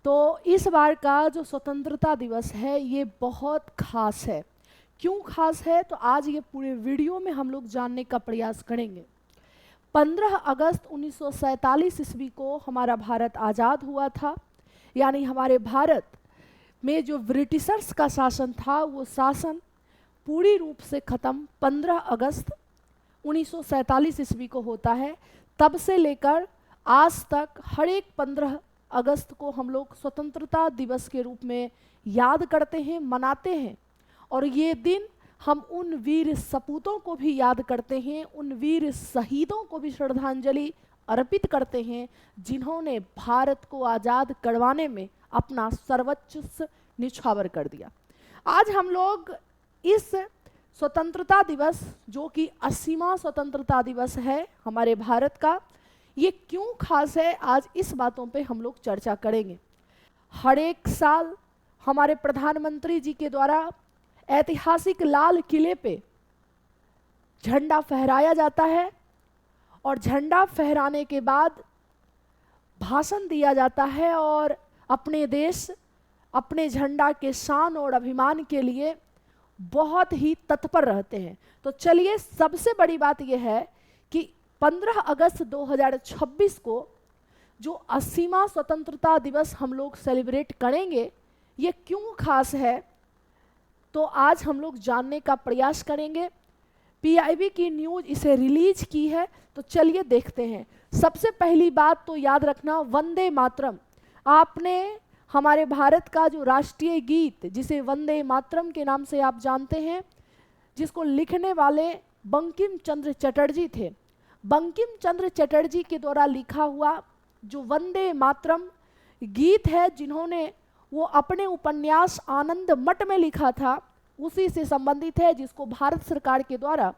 तो इस बार का जो स्वतंत्रता दिवस है ये बहुत खास है। क्यों खास है, तो आज ये पूरे वीडियो में हम लोग जानने का प्रयास करेंगे। 15 अगस्त 1947 ईस्वी को हमारा भारत आज़ाद हुआ था। यानी हमारे भारत में जो ब्रिटिशर्स का शासन था वो शासन पूरी रूप से ख़त्म 15 अगस्त 1947 ईस्वी को होता है। तब से लेकर आज तक हर एक 15 अगस्त को हम लोग स्वतंत्रता दिवस के रूप में याद करते हैं, मनाते हैं। और ये दिन हम उन वीर सपूतों को भी याद करते हैं, उन वीर शहीदों को भी श्रद्धांजलि अर्पित करते हैं जिन्होंने भारत को आज़ाद करवाने में अपना सर्वोच्च निछावर कर दिया। आज हम लोग इस स्वतंत्रता दिवस, जो कि 80वां स्वतंत्रता दिवस है हमारे भारत का, ये क्यों खास है, आज इस बातों पे हम लोग चर्चा करेंगे। हर एक साल हमारे प्रधानमंत्री जी के द्वारा ऐतिहासिक लाल किले पे झंडा फहराया जाता है और झंडा फहराने के बाद भाषण दिया जाता है और अपने देश, अपने झंडा के शान और अभिमान के लिए बहुत ही तत्पर रहते हैं। तो चलिए, सबसे बड़ी बात यह है कि 15 अगस्त 2026 को जो 80वां स्वतंत्रता दिवस हम लोग सेलिब्रेट करेंगे, ये क्यों खास है, तो आज हम लोग जानने का प्रयास करेंगे। पीआईबी की न्यूज़ इसे रिलीज की है, तो चलिए देखते हैं। सबसे पहली बात तो याद रखना, वंदे मातरम। आपने हमारे भारत का जो राष्ट्रीय गीत, जिसे वंदे मातरम के नाम से आप जानते हैं, जिसको लिखने वाले बंकिम चंद्र चटर्जी थे, बंकिम चंद्र चटर्जी के द्वारा लिखा हुआ जो वंदे मातरम गीत है, जिन्होंने वो अपने उपन्यास आनंद मठ में लिखा था, उसी से संबंधित है, जिसको भारत सरकार के द्वारा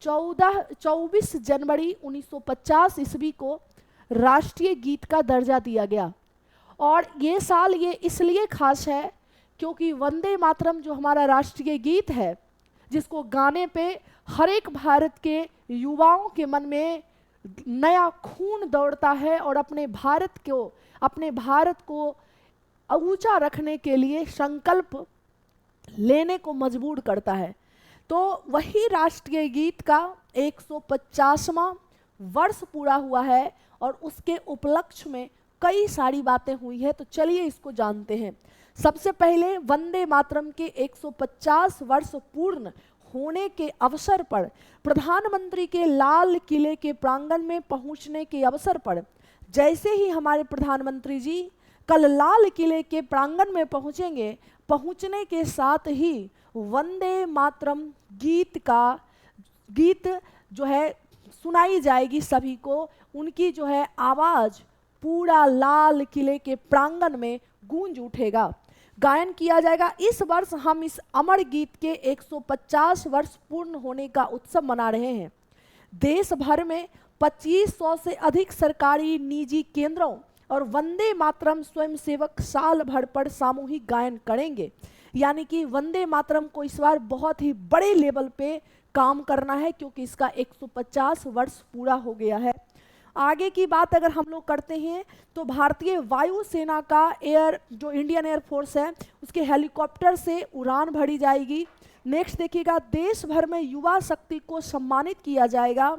24 जनवरी 1950 ईस्वी को राष्ट्रीय गीत का दर्जा दिया गया। और ये साल ये इसलिए खास है क्योंकि वंदे मातरम जो हमारा राष्ट्रीय गीत है, जिसको गाने पे हर एक भारत के युवाओं के मन में नया खून दौड़ता है और अपने भारत को ऊंचा रखने के लिए संकल्प लेने को मजबूर करता है। तो वही राष्ट्रीय गीत का 150वां वर्ष पूरा हुआ है और उसके उपलक्ष्य में कई सारी बातें हुई है। तो चलिए इसको जानते हैं। सबसे पहले वंदे मातरम के 150 वर्ष पूर्ण होने के अवसर पर प्रधानमंत्री के लाल किले के प्रांगण में पहुंचने के अवसर पर जैसे ही हमारे प्रधानमंत्री जी कल लाल किले के प्रांगण में पहुंचेंगे, पहुंचने के साथ ही वंदे मातरम गीत जो है सुनाई जाएगी सभी को। उनकी जो है आवाज़ पूरा लाल किले के प्रांगण में गूंज उठेगा, गायन किया जाएगा। इस वर्ष हम इस अमर गीत के 150 वर्ष पूर्ण होने का उत्सव मना रहे हैं। देश भर में 2500 से अधिक सरकारी निजी केंद्रों और वंदे मातरम स्वयंसेवक साल भर पर सामूहिक गायन करेंगे। यानी कि वंदे मातरम को इस बार बहुत ही बड़े लेवल पे काम करना है, क्योंकि इसका 150 वर्ष पूरा हो गया है। आगे की बात अगर हम लोग करते हैं तो भारतीय वायुसेना का जो इंडियन एयरफोर्स है, उसके हेलीकॉप्टर से उड़ान भरी जाएगी। नेक्स्ट देखिएगा, देश भर में युवा शक्ति को सम्मानित किया जाएगा।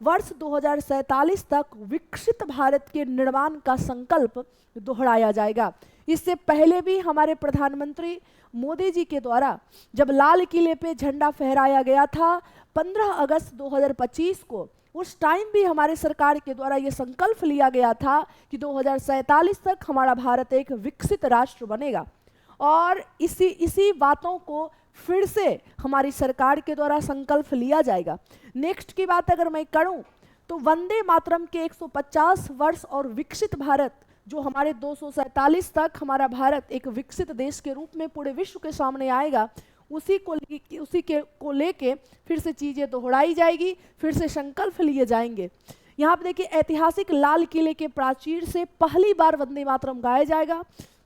वर्ष 2047 तक विकसित भारत के निर्माण का संकल्प दोहराया जाएगा। इससे पहले भी हमारे प्रधानमंत्री मोदी जी के द्वारा जब लाल किले पे झंडा फहराया गया था 15 अगस्त 2025 को, उस टाइम भी हमारे सरकार के द्वारा ये संकल्प लिया गया था कि 2047 तक हमारा भारत एक विकसित राष्ट्र बनेगा। और इसी बातों को फिर से हमारी सरकार के द्वारा संकल्प लिया जाएगा। नेक्स्ट की बात अगर मैं करूं तो वंदे मातरम के 150 वर्ष और विकसित भारत, जो हमारे 247 तक हमारा भारत एक विकसित देश के रूप में पूरे विश्व के सामने आएगा, उसी को लेके फिर से चीज़ें दोहराई जाएगी, फिर से संकल्प लिए जाएंगे। यहाँ पे देखिए, ऐतिहासिक लाल किले के प्राचीर से पहली बार वंदे मातरम गाया जाएगा।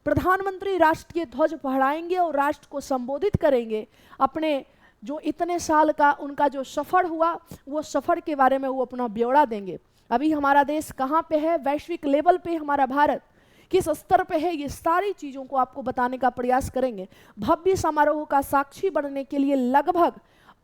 प्रधानमंत्री राष्ट्रीय ध्वज फहराएंगे और राष्ट्र को संबोधित करेंगे। अपने जो इतने साल का उनका जो सफ़र हुआ, वो सफ़र के बारे में वो अपना ब्यौरा देंगे। अभी हमारा देश कहाँ पे है वैश्विक लेवल पे, हमारा भारत किस स्तर पे है, ये सारी चीज़ों को आपको बताने का प्रयास करेंगे। भव्य समारोह का साक्षी बनने के लिए लगभग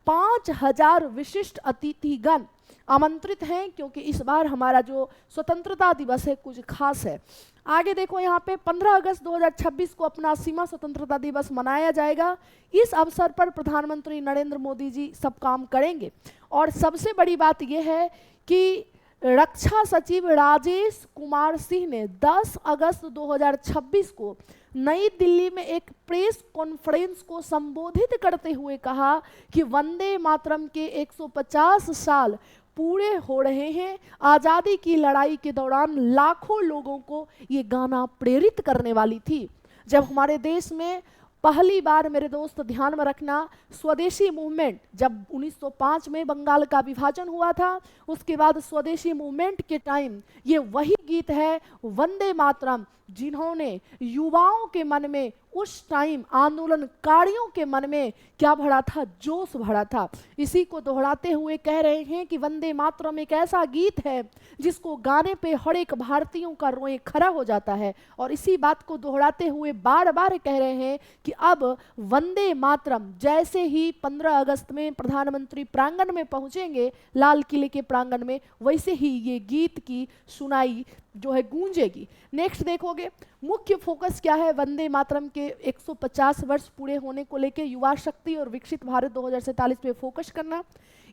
5000 विशिष्ट अतिथिगण आमंत्रित हैं, क्योंकि इस बार हमारा जो स्वतंत्रता दिवस है कुछ खास है। आगे देखो यहाँ पे 15 अगस्त 2026 को अपना 80वां स्वतंत्रता दिवस मनाया जाएगा। इस अवसर पर प्रधानमंत्री नरेंद्र मोदी जी सब काम करेंगे। और सबसे बड़ी बात यह है कि रक्षा सचिव राजेश कुमार सिंह ने 10 अगस्त 2026 को नई दिल्ली में एक प्रेस कॉन्फ्रेंस को संबोधित करते हुए कहा कि वंदे मातरम के 150 साल पूरे हो रहे हैं। आज़ादी की लड़ाई के दौरान लाखों लोगों को ये गाना प्रेरित करने वाली थी। जब हमारे देश में पहली बार, मेरे दोस्त ध्यान में रखना, स्वदेशी मूवमेंट, जब 1905 में बंगाल का विभाजन हुआ था, उसके बाद स्वदेशी मूवमेंट के टाइम ये वही गीत है वंदे मातरम, जिन्होंने युवाओं के मन में उस टाइम आंदोलनकारियों के मन में क्या भरा था, जोश भरा था। इसी को दोहराते हुए कह रहे हैं कि वंदे मातरम एक ऐसा गीत है जिसको गाने पे हर एक भारतीयों का रोए खड़ा हो जाता है। और इसी बात को दोहराते हुए बार बार कह रहे हैं कि अब वंदे मातरम जैसे ही 15 अगस्त में प्रधानमंत्री प्रांगण में पहुंचेंगे, लाल किले के प्रांगण में, वैसे ही ये गीत की सुनाई जो है गूंजेगी। नेक्स्ट देखोगे मुख्य फोकस क्या है वंदे मातरम के 150 वर्ष पूरे होने को लेकर, युवा शक्ति और विकसित भारत 2047 पे फोकस करना।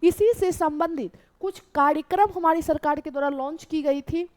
इसी से संबंधित कुछ कार्यक्रम हमारी सरकार के द्वारा लॉन्च की गई थी।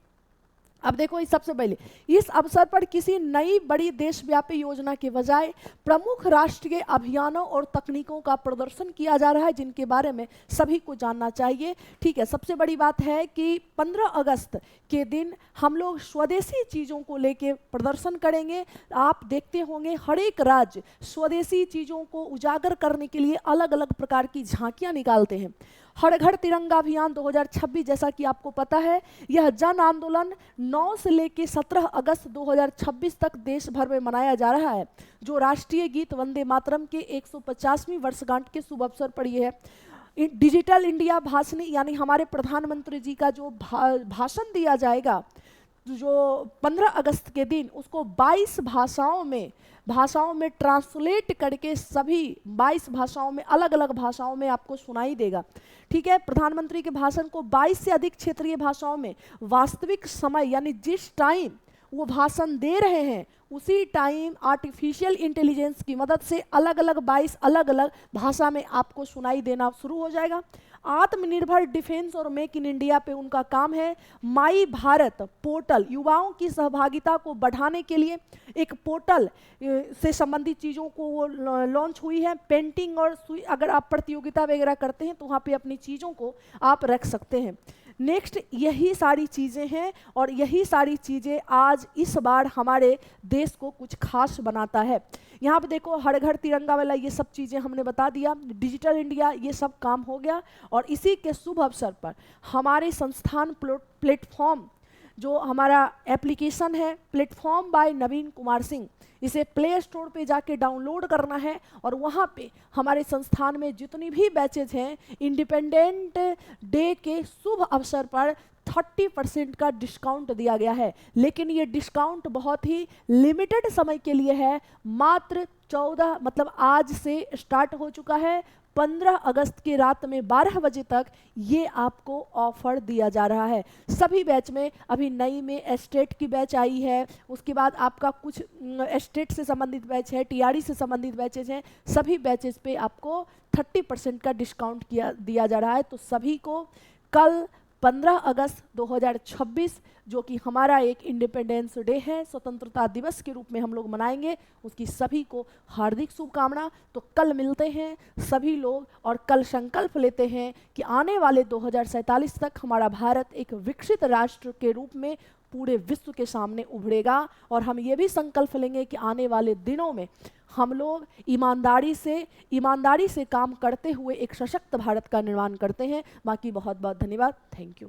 अब देखो, इस सबसे पहले इस अवसर पर किसी नई बड़ी देशव्यापी योजना के बजाय प्रमुख राष्ट्रीय अभियानों और तकनीकों का प्रदर्शन किया जा रहा है, जिनके बारे में सभी को जानना चाहिए। ठीक है, सबसे बड़ी बात है कि 15 अगस्त के दिन हम लोग स्वदेशी चीज़ों को लेके प्रदर्शन करेंगे। आप देखते होंगे हर एक राज्य स्वदेशी चीज़ों को उजागर करने के लिए अलग अलग प्रकार की झांकियाँ निकालते हैं। हर घर तिरंगा अभियान 2026, जैसा कि आपको पता है, यह जन आंदोलन 9 से लेकर 17 अगस्त 2026 तक देश भर में मनाया जा रहा है, जो राष्ट्रीय गीत वंदे मातरम के 150वीं वर्षगांठ के शुभ अवसर पर यह है। डिजिटल इंडिया भाषण, यानी हमारे प्रधानमंत्री जी का जो भाषण दिया जाएगा जो 15 अगस्त के दिन, उसको 22 भाषाओं में ट्रांसलेट करके सभी 22 भाषाओं में, अलग अलग भाषाओं में आपको सुनाई देगा। ठीक है, प्रधानमंत्री के भाषण को 22 से अधिक क्षेत्रीय भाषाओं में वास्तविक समय, यानी जिस टाइम वो भाषण दे रहे हैं उसी टाइम आर्टिफिशियल इंटेलिजेंस की मदद से अलग अलग 22 अलग अलग भाषा में आपको सुनाई देना शुरू हो जाएगा। आत्मनिर्भर डिफेंस और मेक इन इंडिया पे उनका काम है। माई भारत पोर्टल, युवाओं की सहभागिता को बढ़ाने के लिए एक पोर्टल से संबंधित चीज़ों को वो लॉन्च हुई है। पेंटिंग और अगर आप प्रतियोगिता वगैरह करते हैं तो वहाँ पे अपनी चीज़ों को आप रख सकते हैं। नेक्स्ट, यही सारी चीज़ें हैं और यही सारी चीज़ें आज इस बार हमारे देश को कुछ खास बनाता है। यहाँ पे देखो, हर घर तिरंगा वाला ये सब चीज़ें हमने बता दिया, डिजिटल इंडिया, ये सब काम हो गया। और इसी के शुभ अवसर पर हमारे संस्थान प्लेटफॉर्म, जो हमारा एप्लीकेशन है प्लेटफॉर्म बाय नवीन कुमार सिंह, इसे प्ले स्टोर पे जाके डाउनलोड करना है और वहाँ पे हमारे संस्थान में जितनी भी बैचेज हैं, इंडिपेंडेंट डे के शुभ अवसर पर 30% का डिस्काउंट दिया गया है। लेकिन ये डिस्काउंट बहुत ही लिमिटेड समय के लिए है, मात्र 14, मतलब आज से स्टार्ट हो चुका है। 15 अगस्त की रात में 12 बजे तक ये आपको ऑफर दिया जा रहा है। सभी बैच में, अभी नई में एस्टेट की बैच आई है, उसके बाद आपका कुछ एस्टेट से संबंधित बैच है, टीआरई से संबंधित बैचेज हैं, सभी बैचेज पे आपको 30% का डिस्काउंट दिया जा रहा है। तो सभी को कल 15 अगस्त 2026, जो कि हमारा एक इंडिपेंडेंस डे है, स्वतंत्रता दिवस के रूप में हम लोग मनाएंगे, उसकी सभी को हार्दिक शुभकामना। तो कल मिलते हैं सभी लोग और कल संकल्प लेते हैं कि आने वाले 2047 तक हमारा भारत एक विकसित राष्ट्र के रूप में पूरे विश्व के सामने उभरेगा। और हम ये भी संकल्प लेंगे कि आने वाले दिनों में हम लोग ईमानदारी से काम करते हुए एक सशक्त भारत का निर्माण करते हैं। बाकी बहुत बहुत धन्यवाद। Thank you.